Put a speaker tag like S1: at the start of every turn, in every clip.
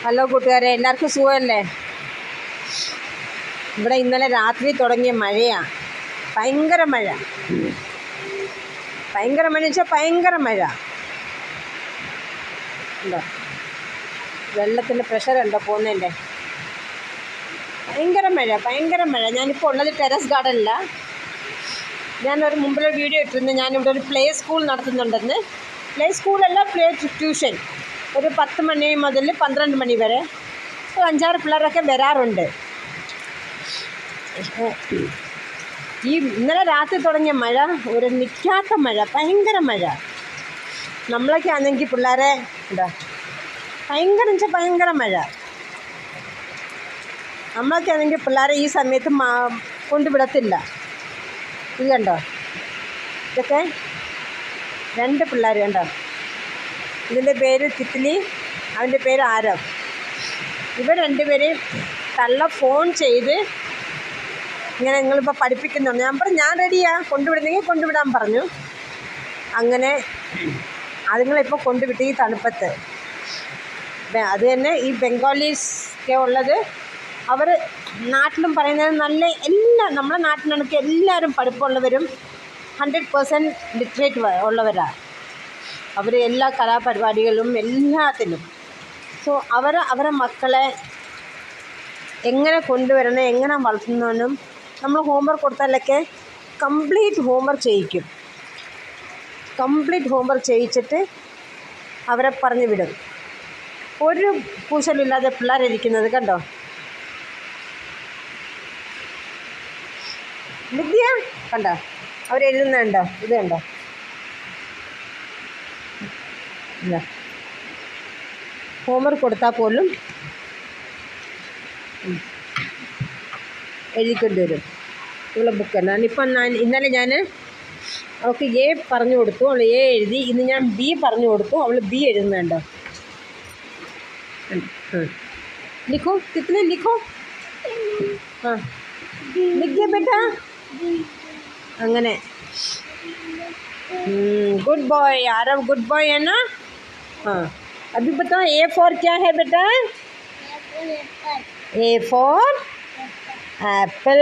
S1: Hello കൂട്ടുകാരെ, എല്ലാവർക്കും സുഖമല്ലേ? ഇവിടെ ഇന്നലെ രാത്രി തുടങ്ങിയ മഴയാണ്. ഭയങ്കര മഴ വെച്ചാൽ ഭയങ്കര മഴ. ഉണ്ടോ വെള്ളത്തിൻ്റെ പ്രഷർ ഉണ്ടോ പോകുന്നതിൻ്റെ? ഭയങ്കര മഴ. ഞാനിപ്പോൾ ഉള്ളത് ടെറസ് ഗാർഡനില്ല. ഞാനൊരു മുമ്പിലെ വീഡിയോ ഇട്ടിരുന്നു. ഞാനിവിടെ ഒരു പ്ലേ സ്കൂൾ നടത്തുന്നുണ്ടെന്ന്. പ്ലേ സ്കൂളല്ല, പ്ലേ ട്യൂഷൻ. ഒരു 10 മണി മുതൽ 12 മണി വരെ 5-6 പിള്ളേരൊക്കെ വരാറുണ്ട്. ഈ ഇന്നലെ രാത്രി തുടങ്ങിയ മഴ ഒരു നിൽക്കാത്ത മഴ, ഭയങ്കര മഴ. നമ്മളൊക്കെ ആണെങ്കിൽ പിള്ളേരെ ഭയങ്കര മഴ. നമ്മളൊക്കെ ആണെങ്കിൽ പിള്ളേരെ ഈ സമയത്ത് കൊണ്ടുവിടത്തില്ല. ഇത് കണ്ടോ, ഇതൊക്കെ 2 പിള്ളേർ കണ്ടോ. ഇതിൻ്റെ പേര് തിത്ലി, അവൻ്റെ പേര് ആരവ്. ഇവർ 2 പേരെയും തള്ള ഫോൺ ചെയ്ത് ഇങ്ങനെ നിങ്ങളിപ്പോൾ പഠിപ്പിക്കുന്നുണ്ട്. ഞാൻ പറഞ്ഞു ഞാൻ റെഡിയാ, കൊണ്ടുവിടുന്നെങ്കിൽ കൊണ്ടുവിടാൻ പറഞ്ഞു. അങ്ങനെ അതുങ്ങളിപ്പോൾ കൊണ്ടുവിട്ട് ഈ തണുപ്പത്ത്. അത് തന്നെ ഈ ബംഗാളീസ് ഒക്കെ ഉള്ളത്, അവർ നാട്ടിലും പറയുന്നത് നല്ല നമ്മളെ നാട്ടിലാണെങ്കിൽ എല്ലാവരും പഠിപ്പുള്ളവരും 100% ലിറ്ററേറ്റ് ഉള്ളവരാണ്. അവർ എല്ലാ കലാപരിപാടികളും എല്ലാത്തിലും. സോ അവരെ മക്കളെ എങ്ങനെ കൊണ്ടുവരണം, എങ്ങനെ വളർത്തുന്നതിനും നമ്മൾ ഹോംവർക്ക് കൊടുത്താലൊക്കെ കംപ്ലീറ്റ് ഹോംവർക്ക് ചെയ്യിച്ചിട്ട് അവരെ പറഞ്ഞു വിടും. ഒരു കൂശലില്ലാതെ പിള്ളേരിരിക്കുന്നത് കണ്ടോ. വിദ്യ കണ്ടോ, അവരെഴുതുന്നുണ്ടോ? ഇത് കണ്ടോ, ഹോംവർക്ക് കൊടുത്താൽ പോലും എഴുതിക്കൊണ്ട് വരും. ഇവളെ ബുക്ക് തന്നെ. ഇന്നലെ ഞാൻ അവൾക്ക് A പറഞ്ഞു കൊടുത്തു, അവൾ A എഴുതി. ഇന്ന് ഞാൻ B പറഞ്ഞു കൊടുത്തു, അവൾ B എഴുതുന്നുണ്ടോ. ലിഖോ, കിतने ലിഖോ. हाँ लिख गया बेटा. അങ്ങനെ good boy Aarav, good boy है ना. हाँ अभी बताओ A फॉर क्या है बेटा? A for apple.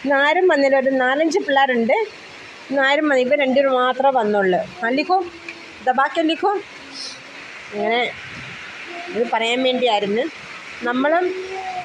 S1: ഇന്നാരും വന്നില്ല. ഒരു 4-5 പിള്ളേരുണ്ട്. ഇന്നാരും വന്നില്ല. ഇവർ 2 പേര് മാത്രമേ വന്നുള്ളൂ. ലിഖോ, ദബാക്കെ ലിഖോ. അങ്ങനെ ഇത് പറയാൻ വേണ്ടിയായിരുന്നു. നമ്മളും